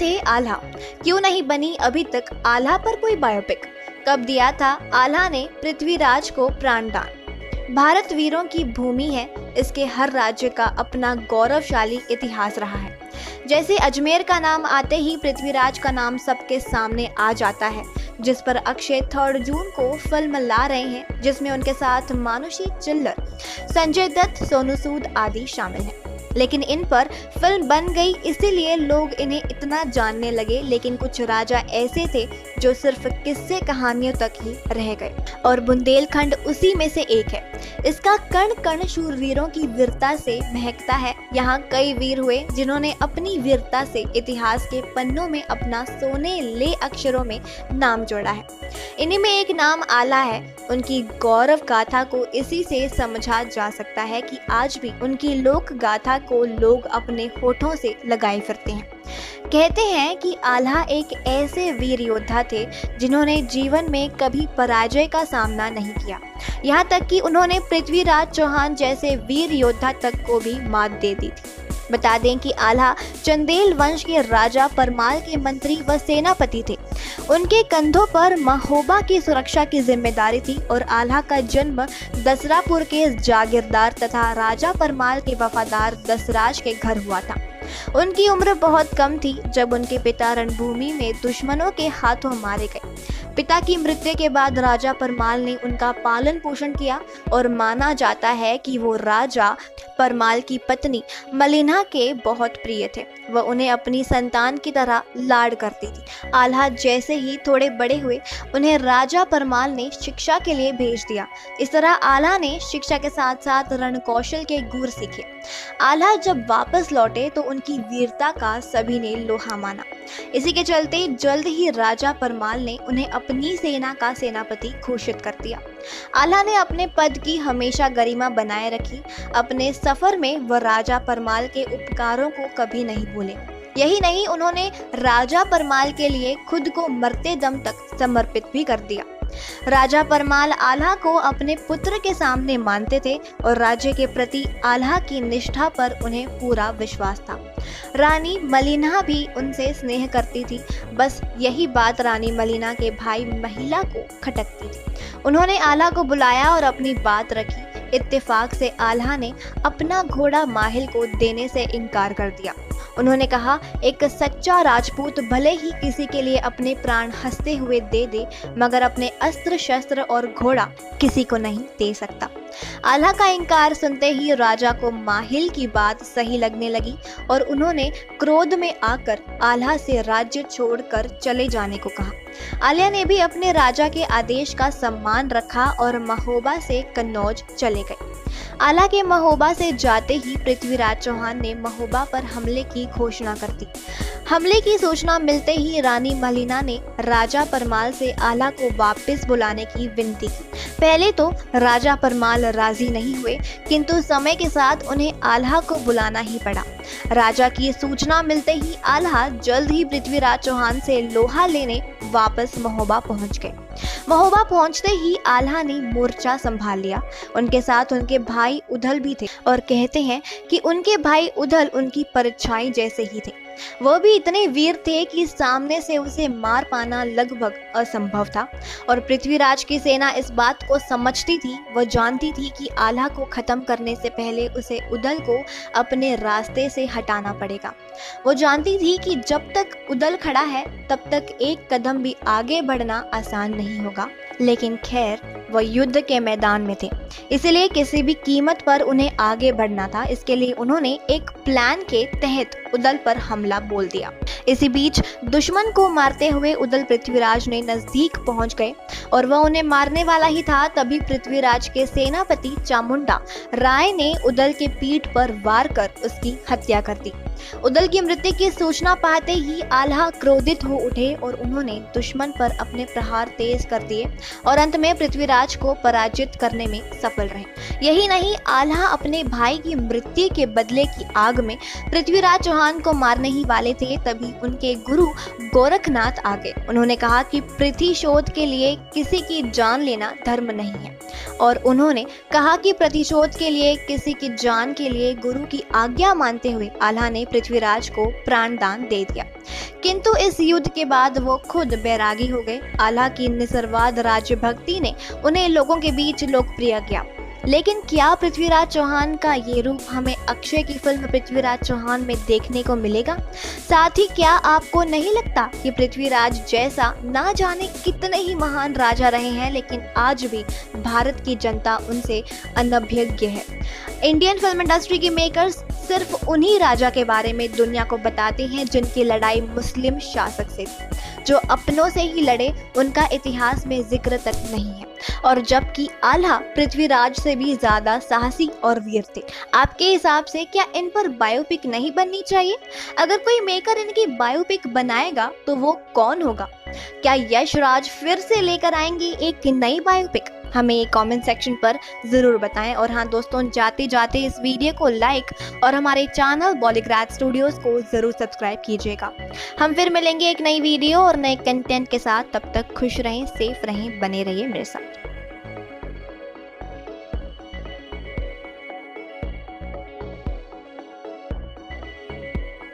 थे आल्हा? क्यों नहीं बनी अभी तक आल्हा पर कोई बायोपिक? कब दिया था आल्हा ने पृथ्वीराज को प्राणदान? भारत वीरों की भूमि है, इसके हर राज्य का अपना गौरवशाली इतिहास रहा है। जैसे अजमेर का नाम आते ही पृथ्वीराज का नाम सबके सामने आ जाता है, जिस पर अक्षय 3 जून को फिल्म ला रहे हैं, जिसमें उनके साथ मानुषी चिल्लर, संजय दत्त, सोनू सूद आदि शामिल हैं। लेकिन इन पर फिल्म बन गई इसीलिए लोग इन्हें इतना जानने लगे। लेकिन कुछ राजा ऐसे थे जो सिर्फ किस्से कहानियों तक ही रह गए, और बुंदेलखंड उसी में से एक है। इसका कण कण शूरवीरों की वीरता से महकता है। यहाँ कई वीर हुए जिन्होंने अपनी वीरता से इतिहास के पन्नों में अपना सोने ले अक्षरों में नाम जोड़ा है। इन्हीं में एक नाम आल्हा है। उनकी गौरव गाथा को इसी से समझा जा सकता है कि आज भी उनकी लोक गाथा को लोग अपने होठों से लगाए फिरते हैं। कहते हैं कि आल्हा एक ऐसे वीर योद्धा थे जिन्होंने जीवन में कभी पराजय का सामना नहीं किया। यहाँ तक कि उन्होंने पृथ्वीराज चौहान जैसे वीर योद्धा तक को भी मात दे दी थी। बता दें कि आल्हा चंदेल वंश के राजा परमाल के मंत्री व सेनापति थे। उनके कंधों पर महोबा की सुरक्षा की जिम्मेदारी थी और आल्हा का जन्म दसरापुर के जागीरदार तथा राजा परमाल के वफादार दसराज के घर हुआ था। उनकी उम्र बहुत कम थी जब उनके पिता रणभूमि में दुश्मनों के हाथों मारे गए। पिता की मृत्यु के बाद राजा परमाल ने उनका पालन पोषण किया और माना जाता है कि वो राजा परमाल की पत्नी मलिन्हा के बहुत प्रिय थे। वह उन्हें अपनी संतान की तरह लाड करती थी। आल्हा जैसे ही थोड़े बड़े हुए, उन्हें राजा परमाल ने शिक्षा के लिए भेज दिया। इस तरह आल्हा ने शिक्षा के साथ साथ रण कौशल के गुर सीखे। आल्हा जब वापस लौटे तो उनकी वीरता का सभी ने लोहा माना। इसी के चलते जल्द ही राजा परमाल ने उन्हें अपनी सेना का सेनापति घोषित कर दिया। आल्हा ने अपने पद की हमेशा गरिमा बनाए रखी। अपने सफर में वह राजा परमाल के उपकारों को कभी नहीं भूले। यही नहीं, उन्होंने राजा परमाल के लिए खुद को मरते दम तक समर्पित भी कर दिया। राजा परमाल आल्हा को अपने पुत्र के सामने मानते थे और राज्य के प्रति आल्हा की निष्ठा पर उन्हें पूरा विश्वास था। रानी मलिन्हा भी उनसे स्नेह करती थी। बस यही बात रानी मलिन्हा के भाई महिला को खटकती थी। उन्होंने आल्हा को बुलाया और अपनी बात रखी। इत्तेफाक से आल्हा ने अपना घोड़ा माहिल को देने से इनकार कर दिया। उन्होंने कहा, एक सच्चा राजपूत भले ही किसी के लिए अपने प्राण हंसते हुए दे दे, मगर अपने अस्त्र शस्त्र और घोड़ा किसी को नहीं दे सकता। आल्हा का इनकार सुनते ही राजा को माहिल की बात सही लगने लगी और उन्होंने क्रोध में आकर आल्हा से राज्य छोड़कर चले जाने को कहा। आल्हा ने भी अपने राजा के आदेश का सम्मान रखा और महोबा से कन्नौज चले गए। आल्हा के महोबा से जाते ही पृथ्वीराज चौहान ने महोबा पर हमले की घोषणा कर दी। हमले की सूचना मिलते ही रानी मलिन्हा ने राजा परमाल से आल्हा को वापस बुलाने की विनती की। पहले तो राजा परमाल राजी नहीं हुए, किंतु समय के साथ उन्हें आल्हा को बुलाना ही पड़ा। राजा की सूचना मिलते ही आल्हा जल्द ही पृथ्वीराज चौहान से लोहा लेने वापस महोबा पहुंच गए। महोबा पहुंचते ही आल्हा ने मोर्चा संभाल लिया। उनके साथ उनके भाई उदल भी थे और कहते हैं कि उनके भाई उदल उनकी परछाई जैसे ही थे। वह भी इतने वीर थे कि सामने से उसे मार पाना लगभग असंभव था। और पृथ्वीराज की सेना इस बात को समझती थी। वह जानती थी कि आल्हा को खत्म करने से पहले उसे उदल को अपने रास्ते से हटाना पड़ेगा। वो जानती थी कि जब तक उदल खड़ा है तब तक एक कदम भी आगे बढ़ना आसान नहीं होगा। लेकिन खैर, वह युद्ध के मैदान में थे, इसलिए किसी भी कीमत पर उन्हें आगे बढ़ना था। इसके लिए उन्होंने एक प्लान के तहत उदल पर हमला बोल दिया। इसी बीच दुश्मन को मारते हुए उदल पृथ्वीराज ने नजदीक पहुंच गए और वह उन्हें मारने वाला ही था। तभी पृथ्वीराज के सेनापति चामुंडा राय ने उदल के पीठ पर वार कर उसकी हत्या कर दी। उदल की मृत्यु की सूचना पाते ही आल्हा क्रोधित हो उठे और उन्होंने दुश्मन पर अपने प्रहार तेज कर दिए और अंत में पृथ्वीराज को पराजित करने में सफल रहे। यही नहीं, आल्हा अपने भाई की मृत्यु के बदले की आग में पृथ्वीराज चौहान को मारने ही वाले थे। तभी उनके गुरु गोरखनाथ आ गए। उन्होंने कहा कि प्रतिशोध के लिए किसी की जान लेना धर्म नहीं है, और उन्होंने कहा कि प्रतिशोध के लिए किसी की जान के लिए गुरु की आज्ञा मानते हुए आल्हा ने पृथ्वीराज को प्राणदान दे दिया। किंतु इस युद्ध के बाद वो खुद बैरागी हो गए। आल्हा की निसर्गवाद राज्य भक्ति ने उन्हें लोगों के बीच लोकप्रिय किया। लेकिन क्या पृथ्वीराज चौहान का ये रूप हमें अक्षय की फिल्म पृथ्वीराज चौहान में देखने को मिलेगा? साथ ही क्या आपको नहीं लगता कि पृथ्वीराज जैसा ना जाने कितने ही महान राजा रहे हैं, लेकिन आज भी भारत की जनता उनसे अनभिज्ञ है? इंडियन फिल्म इंडस्ट्री के मेकर्स सिर्फ उन्हीं राजा के बारे में दुनिया को बताते हैं जिनकी लड़ाई मुस्लिम शासक से थी। जो अपनों से ही लड़े उनका इतिहास में जिक्र तक नहीं है। और जबकि आल्हा पृथ्वीराज से भी ज्यादा साहसी और वीर थे। आपके हिसाब से क्या इन पर बायोपिक नहीं बननी चाहिए? अगर कोई मेकर इनकी बायोपिक बनाएगा तो वो कौन होगा? क्या यश राज फिर से लेकर आएंगे एक नई बायोपिक? हमें कमेंट सेक्शन पर जरूर बताएं। और हाँ दोस्तों, जाते जाते इस वीडियो को लाइक और हमारे चैनल बॉलीग्राड स्टूडियोज को जरूर सब्सक्राइब कीजिएगा। हम फिर मिलेंगे एक नई वीडियो और नए कंटेंट के साथ। तब तक खुश रहें, सेफ रहें, बने रहिए मेरे साथ।